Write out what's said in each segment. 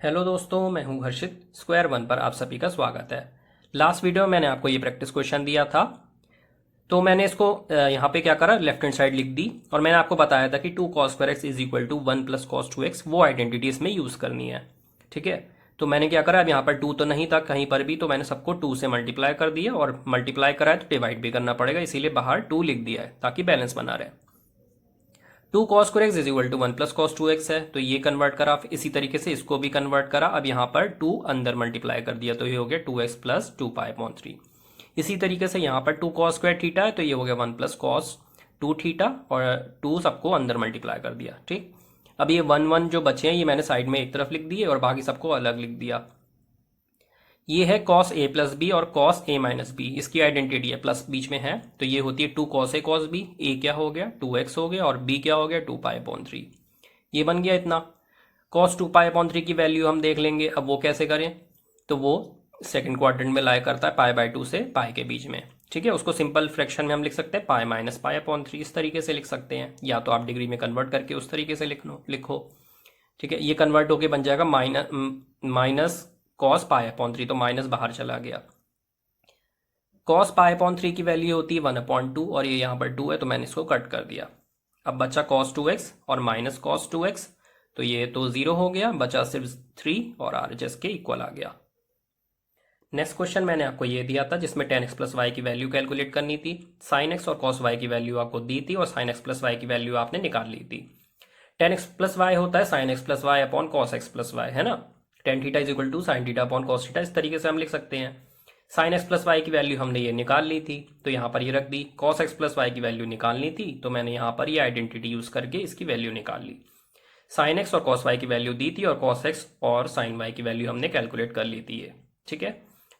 Hello दोस्तों, मैं हूं हर्षित। स्क्वायर वन पर आप सभी का स्वागत है। लास्ट वीडियो में मैंने आपको ये प्रैक्टिस क्वेश्चन दिया था, तो मैंने इसको यहाँ पे क्या करा, लेफ्ट हैंड साइड लिख दी और मैंने आपको बताया था कि 2 cos² x is equal to 1 + cos 2x, वो आइडेंटिटी इसमें यूज़ करनी है। ठीक है, तो मैंने क्या करा, अब यहाँ पर 2 तो नहीं था कहीं पर भी, तो मैंने सबको 2 से मल्टीप्लाई कर दिया और मल्टीप्लाई करा है तो डिवाइड भी करना पड़ेगा, इसीलिए बाहर 2 लिख दिया है ताकि बैलेंस बना रहे। 2 cos² x is equal to 1 + cos 2x है, तो ये कन्वर्ट करा, इसी तरीके से इसको भी कन्वर्ट करा। अब यहाँ पर 2 अंदर मल्टीप्लाई कर दिया तो ये हो गया 2x + 2π/3। इसी तरीके से यहाँ पर 2 cos² थीटा है तो ये हो गया 1 + cos 2 थीटा और 2 सबको अंदर मल्टीप्लाई कर दिया। ठीक, अब ये 1 जो बचे हैं ये मैंने साइड में एक तरफ लिख दिए और बाकी सबको अलग लिख दिया। ये है cos a + b और cos a - b, इसकी आइडेंटिटी है, प्लस बीच में है तो ये होती है 2 cos a cos b। a क्या हो गया 2x हो गया और b क्या हो गया 2π/3। ये बन गया इतना। cos 2π/3 की वैल्यू हम देख लेंगे, अब वो कैसे करें, तो वो सेकंड क्वाड्रेंट में लाई करता है π/2 से पाई के बीच में। ठीक है, उसको सिंपल फ्रैक्शन में हम लिख सकते हैं π - π/3, इस तरीके से लिख सकते हैं, या तो आप डिग्री में कन्वर्ट करके उस तरीके से लिखो। ठीक है, ये कन्वर्ट होके बन जाएगा माइनस cos π/3, तो माइनस बाहर चला गया। cos π/3 की वैल्यू होती है 1/2 और ये यहाँ पर 2 है तो मैंने इसको कट कर दिया। अब बचा cos 2x और माइनस cos 2x, तो ये तो 0 हो गया, बचा सिर्फ 3 और RHS के इक्वल आ गया। नेक्स्ट क्वेश्चन मैंने आपको ये दिया था जिसमें tan x + y की वैल्यू कैलकुलेट करनी थी। sin x और cos y की वैल्यू आपको दी थी और sin x + y की वैल्यू आपने निकाल ली थी। tan x + y होता है sin x + y upon cos x + y, है ना। tan theta is equal to sin theta upon cos theta, इस तरीके से हम लिख सकते हैं। sin x + y की वैल्यू हमने ये निकाल ली थी तो यहाँ पर ये रख दी। cos x + y की वैल्यू निकालनी थी तो मैंने यहाँ पर ये आइडेंटिटी यूज करके इसकी वैल्यू निकाल ली। sin x और cos y की वैल्यू दी थी और cos x और sin y की वैल्यू हमने कैलकुलेट कर ली थी ये। ठीक है,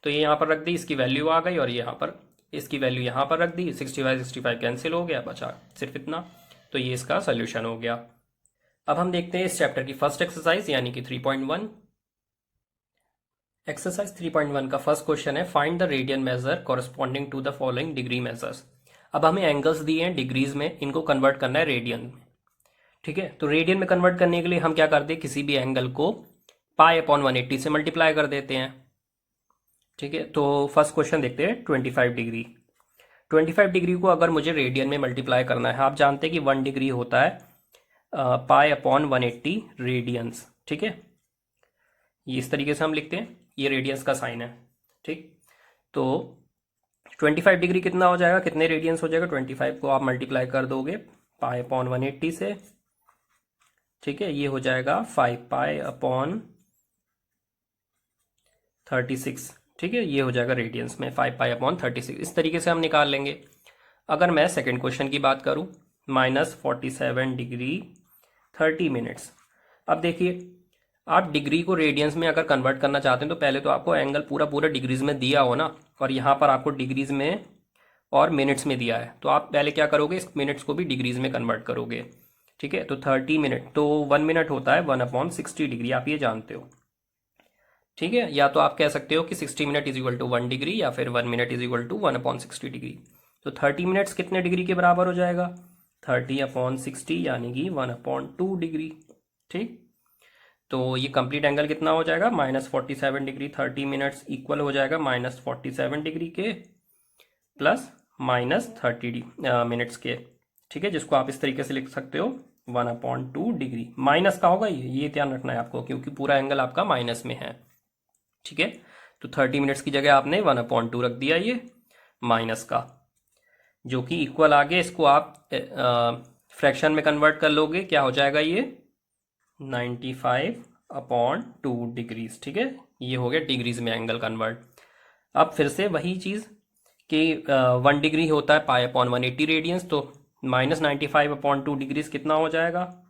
तो ये यहाँ पर रख दी, इसकी वैल्यू आ गई और यहाँ पर इसकी वैल्यू यहाँ पर रख दी। 65 कैंसिल हो गया, बचा सिर्फ इतना, तो ये इसका सोल्यूशन हो गया। अब हम देखते हैं इस चैप्टर की फर्स्ट एक्सरसाइज यानी कि 3.1। एक्सरसाइज 3.1 का फर्स्ट क्वेश्चन है, find the radian measure corresponding to the following degree measures. अब हमें एंगल्स दिए हैं डिग्रीज में, इनको कन्वर्ट करना है रेडियन में। ठीक है, तो रेडियन में कन्वर्ट करने के लिए हम क्या करते हैं, किसी भी एंगल को π/180 से मल्टीप्लाई कर देते हैं। ठीक है, तो फर्स्ट क्वेश्चन देखते हैं 25 डिग्री। 25 डिग्री को अगर मुझे रेडियन में मल्टीप्लाई करना है, आप जानते हैं कि 1 डिग्री होता है π/180 रेडियंस। ठीक है, ये इस तरीके से हम लिखते हैं, ये रेडियंस का साइन है। ठीक, तो 25 डिग्री कितना हो जाएगा, कितने रेडियंस हो जाएगा, 25 को आप मल्टीप्लाई कर दोगे π/180 से। ठीक है, ये हो जाएगा 5π/36। ठीक है, ये हो जाएगा रेडियंस में 5π/36, इस तरीके से हम निकाल लेंगे। अगर मैं सेकंड क्वेश्चन की बात करूं, -47 डिग्री 30 मिनट्स। अब देखिए, आप डिग्री को रेडियंस में अगर कन्वर्ट करना चाहते हैं तो पहले तो आपको एंगल पूरा पूरा डिग्रीज में दिया हो ना, और यहाँ पर आपको डिग्रीज में और मिनट्स में दिया है, तो आप पहले क्या करोगे, इस मिनट्स को भी डिग्रीज में कन्वर्ट करोगे। ठीक है, तो 30 मिनट, तो 1 मिनट होता है 1/60 डिग्री, आप ये जानते हो। ठीक है, या तो आप कह सकते हो कि 60 minute is equal to 1 degree या फिर 1 minute is equal to 1/60 degree. तो 30 मिनट्स कितने डिग्री के बराबर हो जाएगा, 30/60 यानी कि 1/2 डिग्री। ठीक, तो ये कंप्लीट एंगल कितना हो जाएगा, -47 डिग्री 30 मिनट्स इक्वल हो जाएगा -47 डिग्री के प्लस -30 मिनट्स के। ठीक है, जिसको आप इस तरीके से लिख सकते हो 1/2 डिग्री। माइनस का होगा ये ध्यान रखना है आपको, क्योंकि पूरा एंगल आपका माइनस में है। ठीक है, तो 30 मिनट्स की जगह आपने 1/2 रख दिया, ये माइनस का, जो कि इक्वल आ गया। इसको आप फ्रैक्शन में कन्वर्ट कर लोगे, क्या हो जाएगा ये 95/2 डिग्रीज। ठीक है, ये हो गया डिग्रीज में एंगल कन्वर्ट। अब फिर से वही चीज़ कि 1 डिग्री होता है π/180 रेडियंस, तो -95/2 डिग्रीज कितना हो जाएगा,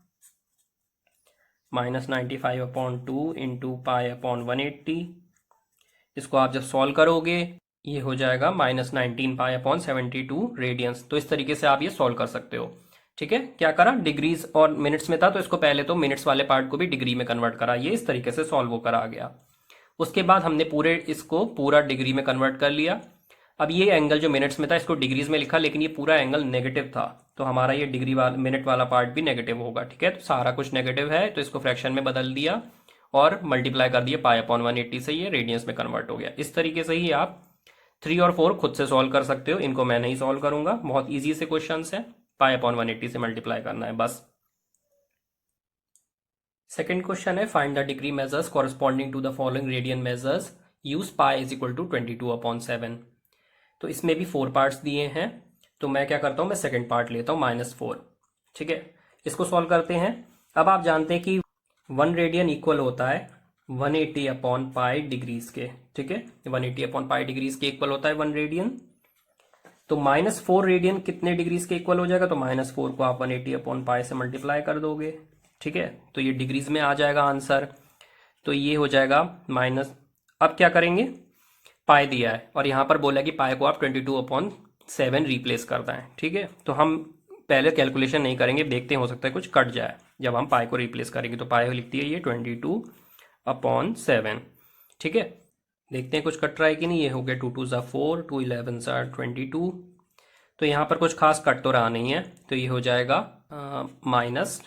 -95/2 इंटू π/180। इसको आप जब सॉल्व करोगे ये हो जाएगा -19π/72 रेडियंस। तो इस तरीके से आप ये सॉल्व कर सकते हो। ठीक है, क्या करा, डिग्रीज और मिनट्स में था तो इसको पहले तो मिनट्स वाले पार्ट को भी डिग्री में कन्वर्ट करा, ये इस तरीके से सॉल्व होकर आ गया। उसके बाद हमने इसको पूरा डिग्री में कन्वर्ट कर लिया। अब ये एंगल जो मिनट्स में था इसको डिग्रीज में लिखा, लेकिन ये पूरा एंगल नेगेटिव था तो हमारा ये डिग्री वाला मिनट वाला पार्ट भी नेगेटिव होगा। ठीक है, तो सारा कुछ नेगेटिव है तो इसको फ्रैक्शन में बदल दिया और मल्टीप्लाई कर दिए पाई अपॉन 180 से, ये रेडियंस में कन्वर्ट हो गया। इस तरीके से ही आप 3 और 4 खुद से सॉल्व कर सकते हो, इनको मैं नहीं सॉल्व करूंगा, बहुत ईजी से क्वेश्चन है, पाई अपॉन 180 से मल्टीप्लाई करना है बस। सेकेंड क्वेश्चन है, find the degree measures corresponding to the following radian measures, use pi is equal to 22/7। तो इसमें भी 4 पार्ट्स दिए हैं, तो मैं क्या करता हूं, मैं सेकंड पार्ट लेता हूं -4। ठीक है, इसको सॉल्व करते हैं। अब आप जानते हैं कि 1 रेडियन इक्वल होता है 180 अपॉन पाई डिग्रीज के। ठीक है, 180 अपॉन पाई डिग्रीज के इक्वल होता है 1 रेडियन। तो -4 रेडियन कितने डिग्रीज के इक्वल हो जाएगा, तो -4 को आप 180 अपॉन पाई से मल्टीप्लाई कर दोगे। ठीक है, तो ये डिग्रीज में आ जाएगा आंसर, तो ये हो जाएगा माइनस। अब क्या करेंगे, पाई दिया है और यहाँ पर बोला कि पाई को आप 22/7 रिप्लेस करना है। ठीक है, तो हम पहले कैलकुलेशन नहीं करेंगे, देखते हैं हो सकता है कुछ कट जाए जब हम पाई को रिप्लेस करेंगे। तो पाई लिखती है ये 22/7। ठीक है, देखते हैं कुछ कट रहा है कि नहीं। ये हो गया 2 2 ज़ा 4, 2 11 ज़ा 22। तो यहाँ पर कुछ खास कट तो रहा नहीं है, तो ये हो जाएगा माइनस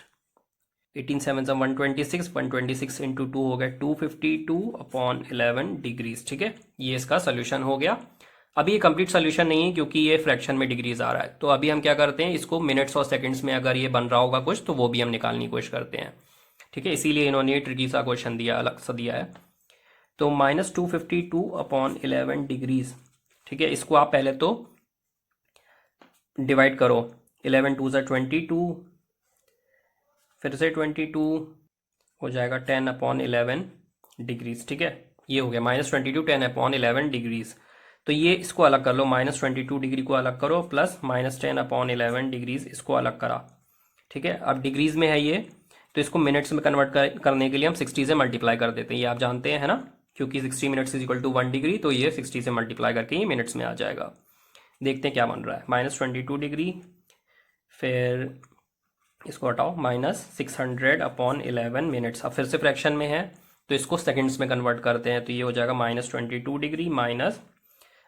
18 7 ज़ा 126, 126 इंटू 2 हो गया 252/11 डिग्रीज। ठीक है, ये इसका सोल्यूशन हो गया। अभी ये कंप्लीट सोल्यूशन नहीं है क्योंकि ये फ्रैक्शन में डिग्रीज आ रहा है, तो अभी हम क्या करते हैं, इसको मिनट्स और सेकंड्स में अगर ये बन रहा होगा कुछ, तो वो भी हम निकालने की कोशिश करते हैं। ठीक है, इसीलिए इन्होंने ट्रिकी सा क्वेश्चन दिया, अलग सा दिया है। तो -252/11 डिग्रीज। ठीक है, इसको आप पहले तो डिवाइड करो, 11 2 ज़ा 22, फिर से 22 हो जाएगा 10/11 डिग्रीज। ठीक है, ये हो गया -22 10/11 डिग्रीज। तो ये इसको अलग कर लो, -22 डिग्री को अलग करो प्लस -10/11 डिग्रीज इसको अलग करा। ठीक है, अब डिग्रीज में है ये, तो इसको मिनट्स में कन्वर्ट करने के लिए हम 60 से मल्टीप्लाई कर देते हैं, ये आप जानते हैं है ना, क्योंकि 60 minutes is equal to 1 degree, तो ये 60 से मल्टीप्लाई करके ये मिनट्स में आ जाएगा। देखते हैं क्या बन रहा है, -22 डिग्री, फिर इसको हटाओ -600/11 मिनट्स। अब फिर से फ्रैक्शन में है तो इसको सेकंड्स में कन्वर्ट करते हैं, तो ये हो जाएगा -22 डिग्री माइनस,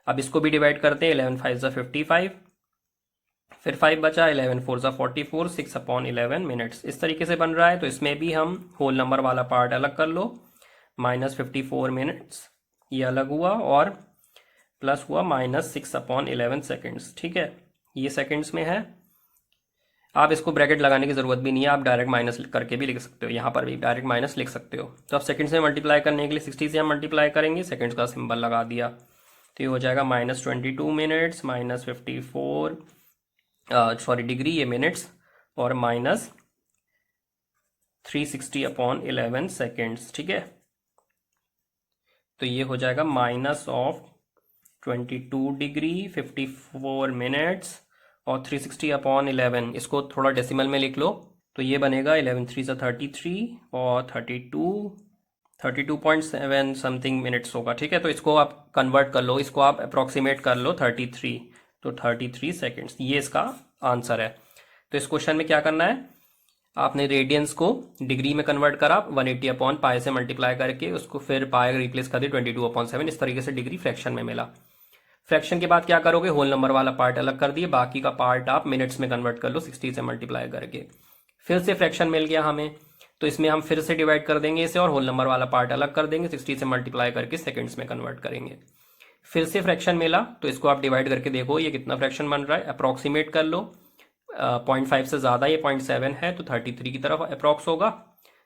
अब इसको भी डिवाइड करते हैं, 11 5 ज़ा 55, फिर 5 बचा, 11 4 ज़ा 44, 6/11 मिनट्स। इस तरीके से बन रहा है, तो इसमें भी हम होल नंबर वाला पार्ट अलग कर लो, -54 मिनट्स ये अलग हुआ और प्लस हुआ -6/11 सेकेंड्स। ठीक है, ये सेकेंड्स में है। आप इसको ब्रैकेट लगाने की जरूरत भी नहीं है, आप डायरेक्ट माइनस करके भी लिख सकते हो, यहाँ पर भी डायरेक्ट माइनस लिख सकते हो। तो अब सेकंड से मल्टीप्लाई करने के लिए 60 से हम मल्टीप्लाई करेंगे, सेकंड्स का सिंबल लगा दिया, तो ये हो जाएगा -22 मिनट्स -54 सॉरी डिग्री, ये मिनट्स, और -360/11 सेकेंड्स। ठीक है, तो ये हो जाएगा -22 डिग्री 54 मिनट्स और 360/11, इसको थोड़ा डेसिमल में लिख लो, तो ये बनेगा 11 3 ज़ा 33 और 32.7 समथिंग मिनट्स होगा। ठीक है, तो इसको आप कन्वर्ट कर लो, इसको आप अप्रॉक्सीमेट कर लो 33, तो 33 सेकेंड्स, ये इसका आंसर है। तो इस क्वेश्चन में क्या करना है, आपने रेडियंस को डिग्री में कन्वर्ट करा 180/पाई से मल्टीप्लाई करके, उसको फिर पाई रिप्लेस कर दी 22/7, इस तरीके से डिग्री फ्रैक्शन में मिला। फ्रैक्शन के बाद क्या करोगे, होल नंबर वाला पार्ट अलग कर दिए, बाकी का पार्ट आप मिनट्स में कन्वर्ट कर लो 60 से मल्टीप्लाई करके। फिर से फ्रैक्शन मिल गया हमें, तो इसमें हम फिर से डिवाइड कर देंगे इसे और होल नंबर वाला पार्ट अलग कर देंगे, 60 से मल्टीप्लाई करके सेकंड्स में कन्वर्ट करेंगे। फिर से फ्रैक्शन मिला, तो इसको आप डिवाइड करके देखो ये कितना फ्रैक्शन बन रहा है, अप्रॉक्सीमेट कर लो, 0.5 से ज़्यादा, ये 0.7 है तो 33 की तरफ अप्रॉक्स होगा।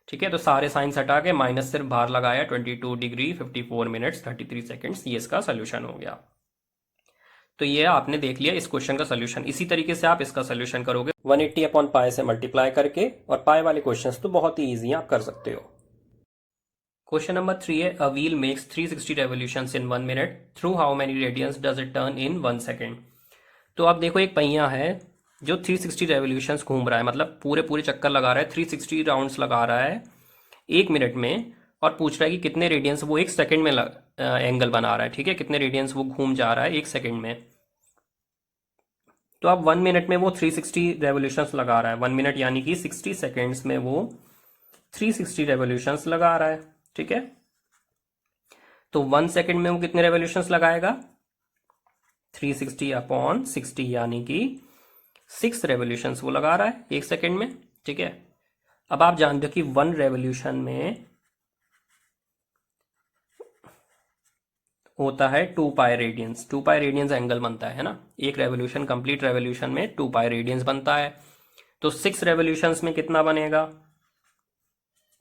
ठीक है, तो सारे साइंस हटा के माइनस सिर्फ बाहर लगाया, 22 डिग्री 54 मिनट्स 33 सेकेंड्स, ये इसका सोल्यूशन हो गया। तो ये आपने देख लिया इस क्वेश्चन का सोल्यूशन। इसी तरीके से आप इसका सोल्यूशन करोगे 180/पाई से मल्टीप्लाई करके, और पाई वाले क्वेश्चंस तो बहुत ही ईजी आप कर सकते हो। क्वेश्चन नंबर 3 है, a wheel makes 360 revolutions in 1 minute, through how many radians does it turn in 1 second. तो आप देखो एक पहिया है जो 360 रेवोल्यूशंस घूम रहा है, मतलब पूरे पूरे चक्कर लगा रहा है, 360 राउंड्स लगा रहा है 1 मिनट में, और पूछ रहा है कि कितने रेडियंस वो 1 सेकेंड में एंगल बना रहा है। ठीक है, कितने रेडियंस वो घूम जा रहा है 1 सेकेंड में। तो अब 1 मिनट में वो 360 रेवोल्यूशंस लगा रहा है, 1 मिनट यानी कि 60 सेकेंड्स में वो 360 रेवोल्यूशंस लगा रहा है। ठीक है, तो 1 सेकेंड में वो कितने रेवोल्यूशंस लगाएगा, 360/60 यानी कि 6 रेवोल्यूशंस वो लगा रहा है 1 सेकेंड में। ठीक है, अब आप जानते हो कि 1 रेवोल्यूशन में होता है 2 पाई रेडियंस। 2 पाई रेडियंस एंगल बनता है ना, एक रेवोल्यूशन, कंप्लीट रेवोल्यूशन में 2 पाई रेडियंस बनता है। तो 6 रेवोल्यूशंस में कितना बनेगा,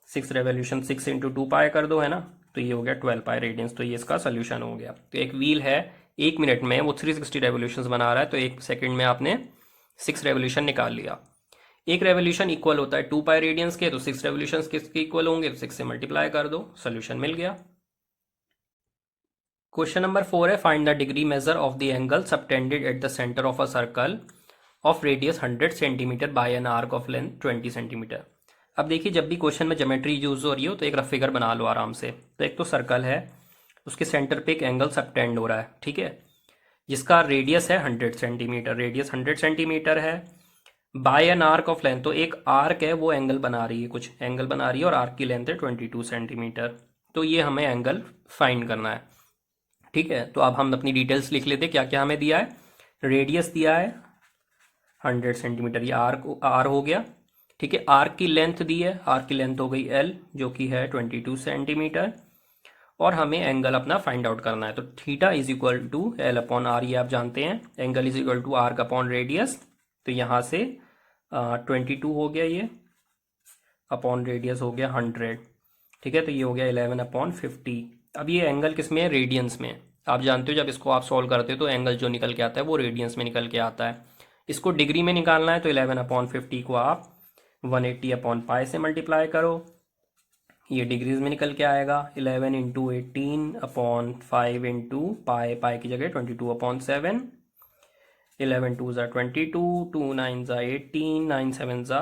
6 रेवोल्यूशन 6 × 2 पाई कर दो, है ना, तो ये हो गया 12 पाई रेडियंस। तो ये इसका सोल्यूशन हो गया। तो एक व्हील है, 1 मिनट में वो 360 रेवोल्यूशंस बना रहा है, तो 1 सेकंड में आपने 6 रेवोल्यूशन निकाल लिया। एक रेवोल्यूशन इक्वल होता है 2 पाई रेडियंस के, तो 6 रेवोल्यूशंस किसके इक्वल होंगे, तो 6 से मल्टीप्लाई कर दो, सोल्यूशन मिल गया। क्वेश्चन नंबर 4 है, find the degree measure of the angle subtended at the centre of a circle of radius 100 centimetre bye an arc of length 20 centimetre. अब देखिए, जब भी क्वेश्चन में ज्योमेट्री यूज हो रही हो तो एक रफ फिगर बना लो आराम से। तो एक तो सर्कल है, उसके सेंटर पे एक एंगल सबटेंड हो रहा है, ठीक है, जिसका रेडियस है 100 सेंटीमीटर, रेडियस 100 सेंटीमीटर है, by an arc of length, तो एक आर्क है वो एंगल बना रही है, कुछ एंगल बना रही है, और आर्क की लेंथ है 22 सेंटीमीटर। तो ये हमें एंगल फाइंड करना है, ठीक है। तो अब हम अपनी डिटेल्स लिख लेते, क्या क्या हमें दिया है, रेडियस दिया है 100 सेंटीमीटर, ये आर हो गया, ठीक है। आर्क की लेंथ दी है, आर्क की लेंथ हो गई एल, जो कि है 22 सेंटीमीटर, और हमें एंगल अपना फाइंड आउट करना है। तो theta is equal to L upon R, ये आप जानते हैं, angle is equal to arc upon radius. तो यहाँ से 22 हो गया ये, अपॉन रेडियस हो गया 100, ठीक है। तो ये हो गया 11/50। अब ये एंगल किस में है, रेडियंस में। आप जानते हो जब इसको आप सॉल्व करते हो तो एंगल जो निकल के आता है वो रेडियंस में निकल के आता है। इसको डिग्री में निकालना है, तो 11/50 को आप 180/पाई से मल्टीप्लाई करो, ये डिग्रीज में निकल के आएगा। 11 × 18/5 × पाई, पाई की जगह 22/7, 11 2 ज़ा 22, 2 9 ज़ा 18, 9 7 ज़ा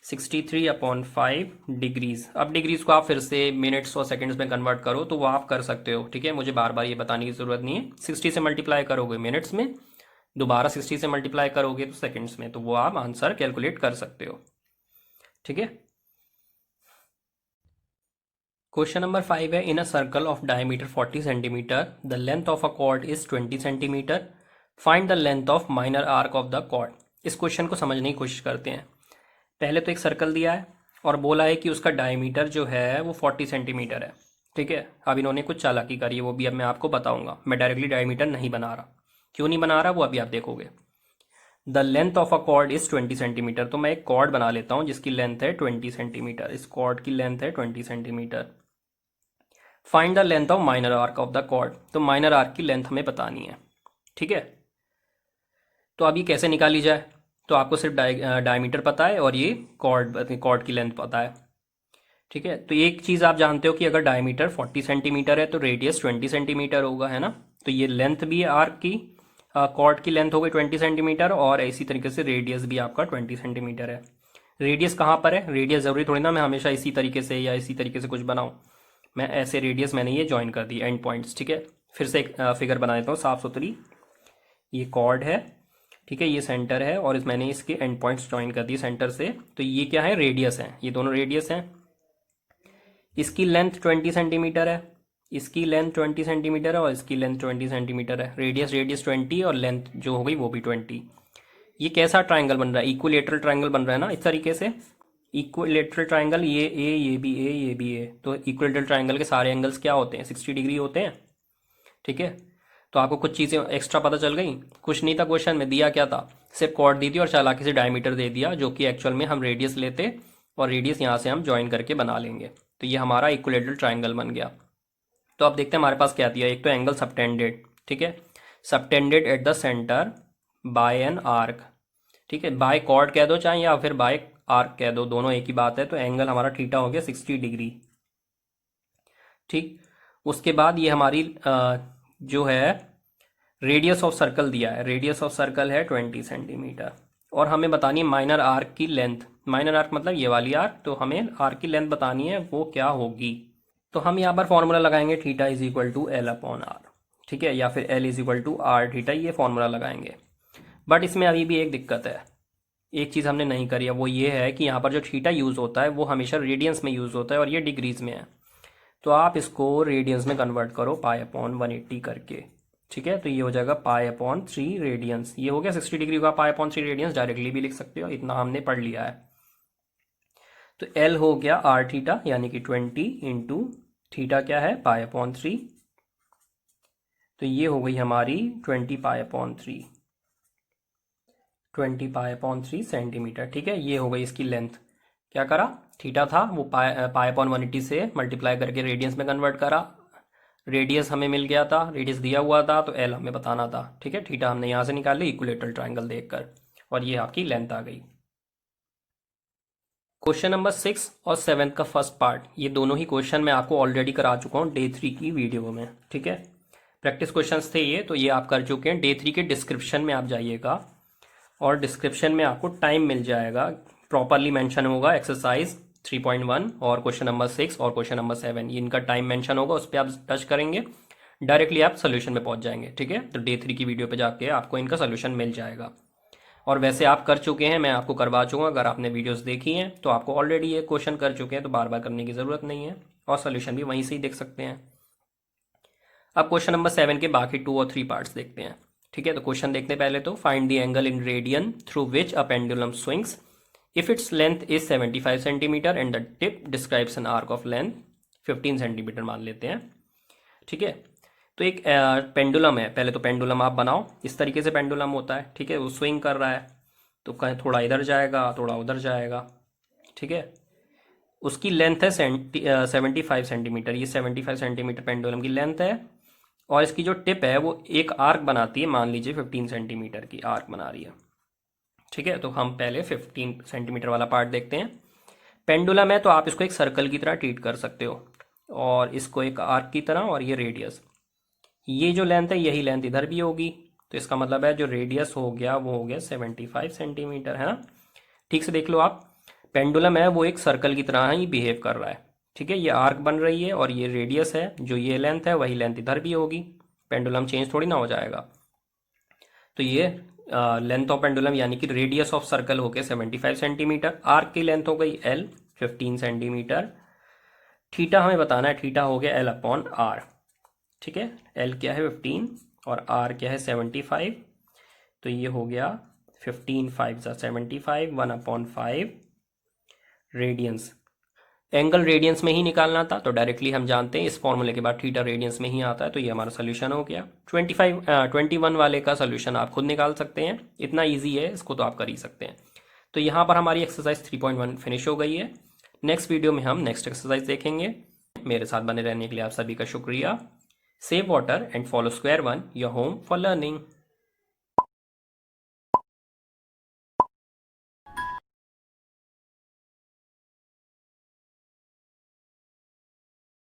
63/5 डिग्रीज। अब डिग्रीज को आप फिर से मिनट्स और सेकंड्स में कन्वर्ट करो तो वो आप कर सकते हो, ठीक है, मुझे बार बार ये बताने की ज़रूरत नहीं है। 60 से मल्टीप्लाई करोगे मिनट्स में, दोबारा 60 से मल्टीप्लाई करोगे तो सेकंड्स में, तो वो आप आंसर कैलकुलेट कर सकते हो, ठीक है। क्वेश्चन नंबर 5 है, in a circle of diameter 40 centimetre the length of a chord is 20 centimetre, find the length of minor arc of the chord. इस क्वेश्चन को समझने की कोशिश करते हैं। पहले तो एक सर्कल दिया है और बोला है कि उसका डायमीटर जो है वो 40 सेंटीमीटर है, ठीक है। अब इन्होंने कुछ चालाकी करी है, वो भी अब मैं आपको बताऊंगा। मैं डायरेक्टली डायमीटर नहीं बना रहा, क्यों नहीं बना रहा वो अभी आप देखोगे। The length of a chord is 20 centimetre, तो मैं एक कॉर्ड बना लेता हूँ जिसकी लेंथ है 20 सेंटीमीटर, इस कॉर्ड की लेंथ है 20 centimetre. Find the length of minor arc of the chord, तो माइनर आर्क की लेंथ हमें बतानी है, ठीक है। तो अब ये कैसे निकाली जाए, तो आपको सिर्फ डायमीटर पता है और ये कॉर्ड की लेंथ पता है, ठीक है। तो एक चीज़ आप जानते हो कि अगर डायमीटर 40 सेंटीमीटर है तो रेडियस 20 सेंटीमीटर होगा, है ना। तो ये लेंथ भी है आर्क की, कॉर्ड की लेंथ हो गई 20 सेंटीमीटर, और इसी तरीके से रेडियस भी आपका 20 सेंटीमीटर है। रेडियस कहाँ पर है, रेडियस ज़रूरी थोड़ी ना मैं हमेशा इसी तरीके से या इसी तरीके से कुछ बनाऊँ, मैं ऐसे रेडियस मैंने ये ज्वाइन कर दी एंड पॉइंट्स, ठीक है। फिर से एक फिगर बना देता हूँ साफ सुथरी, ये कॉर्ड है, ठीक है, ये सेंटर है, और मैंने इसके एंड पॉइंट्स ज्वाइन कर दिए सेंटर से। तो ये क्या है, रेडियस है, ये दोनों रेडियस हैं। इसकी लेंथ 20 सेंटीमीटर है, इसकी लेंथ 20 सेंटीमीटर है, और इसकी लेंथ 20 सेंटीमीटर है। रेडियस रेडियस 20 और लेंथ जो हो गई वो भी 20। ये कैसा ट्राइंगल बन रहा है, इक्विलेटरल ट्राइंगल बन रहा है ना, इस तरीके से इक्विलेटरल ट्राइंगल, ये ए, ये भी ए, ये भी ए। तो इक्विलेटरल ट्राइंगल के सारे एंगल्स क्या होते हैं, 60 डिग्री होते हैं, ठीक है। तो आपको कुछ चीज़ें एक्स्ट्रा पता चल गई, कुछ नहीं था क्वेश्चन में, दिया क्या था, सिर्फ कॉर्ड दी थी और चालाकी से डायमीटर दे दिया, जो कि एक्चुअल में हम रेडियस लेते और रेडियस यहाँ से हम ज्वाइन करके बना लेंगे। तो ये हमारा इक्विलेटरल ट्राइंगल बन गया। तो अब देखते हैं हमारे पास क्या दिया, एक तो एंगल सबटेंडेड, ठीक है, subtended at the centre by an arc, ठीक है, बाय कॉर्ड कह दो चाहे या फिर बाय आर्क कह दो, दोनों एक ही बात है। तो एंगल हमारा थीटा हो गया 60 डिग्री, ठीक। उसके बाद ये हमारी जो है रेडियस ऑफ सर्कल दिया है, रेडियस ऑफ सर्कल है 20 सेंटीमीटर, और हमें बतानी है माइनर आर्क की लेंथ। माइनर आर्क मतलब ये वाली आर्क, तो हमें आर्क की लेंथ बतानी है वो क्या होगी। तो हम यहाँ पर फॉर्मूला लगाएंगे, theta is equal to L upon R, ठीक है, या फिर L is equal to R theta, ये फॉर्मूला लगाएंगे। बट इसमें अभी भी एक दिक्कत है, एक चीज़ हमने नहीं करी है, वो ये है कि यहाँ पर जो थीटा यूज़ होता है वो हमेशा रेडियंस में यूज़ होता है और ये डिग्रीज में है। तो आप इसको रेडियंस में कन्वर्ट करो पाई अपॉन 180 करके, ठीक है। तो ये हो जाएगा पाई अपॉन 3 रेडियंस, ये हो गया 60 डिग्री का पाई अपॉन 3 रेडियंस, डायरेक्टली भी लिख सकते हो, इतना हमने पढ़ लिया है। तो एल हो गया आर थीटा, यानी कि 20 इंटू थीटा क्या है, पाई अपॉन 3, तो ये हो गई हमारी 20 पाई अपॉन 3 सेंटीमीटर। ठीक है, ये हो गई इसकी लेंथ। क्या करा, थीटा था वो पाई अपॉन 180 से मल्टीप्लाई करके रेडियंस में कन्वर्ट करा। रेडियस हमें मिल गया था, रेडियस दिया हुआ था, तो एल हमें बताना था। ठीक है, थीटा हमने यहाँ से निकाल ली इक्विलेटरल ट्राइंगल देखकर, और ये आपकी लेंथ आ गई। क्वेश्चन नंबर 6 और 7 का फर्स्ट पार्ट, ये दोनों ही क्वेश्चन मैं आपको ऑलरेडी करा चुका हूँ डे 3 की वीडियो में। ठीक है, प्रैक्टिस क्वेश्चंस थे ये, तो ये आप कर चुके हैं। डे 3 के डिस्क्रिप्शन में आप जाइएगा और डिस्क्रिप्शन में आपको टाइम मिल जाएगा, प्रॉपरली मेंशन होगा एक्सरसाइज 3.1 और क्वेश्चन नंबर 6 और क्वेश्चन नंबर 7, इनका टाइम मेंशन होगा, उस पर आप टच करेंगे डायरेक्टली आप सोल्यूशन में पहुंच जाएंगे। ठीक है, तो डे 3 की वीडियो पे जाके आपको इनका सोल्यूशन मिल जाएगा। और वैसे आप कर चुके हैं, मैं आपको करवा चूँगा, अगर आपने वीडियोस देखी हैं तो आपको ऑलरेडी ये क्वेश्चन कर चुके हैं, तो बार बार करने की ज़रूरत नहीं है, और सोल्यूशन भी वहीं से ही देख सकते हैं। अब क्वेश्चन नंबर 7 के बाकी 2 और 3 पार्ट्स देखते हैं। ठीक है, तो क्वेश्चन देखते पहले तो, find the angle in radian through which a pendulum swings if its length is 75 centimetre and the tip describes N arc of length 15 centimetre मान लेते हैं। ठीक है, तो एक पेंडुलम है, पहले तो पेंडुलम आप बनाओ, इस तरीके से पेंडुलम होता है। ठीक है, वो स्विंग कर रहा है, तो कहीं थोड़ा इधर जाएगा थोड़ा उधर जाएगा। ठीक है, उसकी लेंथ है 75 सेंटीमीटर, ये 75 सेंटीमीटर पेंडुलम की लेंथ है, और इसकी जो टिप है वो एक आर्क बनाती है, मान लीजिए 15 सेंटीमीटर की आर्क बना रही है। ठीक है, तो हम पहले 15 सेंटीमीटर वाला पार्ट देखते हैं। पेंडुलम है तो आप इसको एक सर्कल की तरह ट्रीट कर सकते हो, और इसको एक आर्क की तरह, और ये रेडियस, ये जो लेंथ है यही लेंथ इधर भी होगी, तो इसका मतलब है जो रेडियस हो गया वो हो गया 75 सेंटीमीटर, है ना। ठीक से देख लो आप, पेंडुलम है वो एक सर्कल की तरह ही बिहेव कर रहा है। ठीक है, ये आर्क बन रही है और ये रेडियस है, जो ये लेंथ है वही लेंथ इधर भी होगी, पेंडुलम चेंज थोड़ी ना हो जाएगा। तो ये लेंथ ऑफ पेंडुलम यानी कि रेडियस ऑफ सर्कल हो गया 75 सेंटीमीटर, आर्क की लेंथ हो गई एल 15 सेंटीमीटर, थीटा हमें बताना है, थीटा हो गया एल अपॉन आर। ठीक है, एल क्या है 15 और आर क्या है 75, तो ये हो गया 15 5 75, 1/5 रेडियंस। एंगल रेडियंस में ही निकालना था, तो डायरेक्टली हम जानते हैं इस फॉर्मूले के बाद थीटा रेडियंस में ही आता है, तो ये हमारा सोल्यूशन हो गया। 21 वाले का सोल्यूशन आप खुद निकाल सकते हैं, इतना ईजी है, इसको तो आप कर ही सकते हैं। तो यहाँ पर हमारी एक्सरसाइज 3.1 फिनिश हो गई है। नेक्स्ट वीडियो में हम नेक्स्ट एक्सरसाइज देखेंगे। मेरे साथ बने रहने के लिए आप सभी का शुक्रिया। Save water and follow Square One, your home for learning.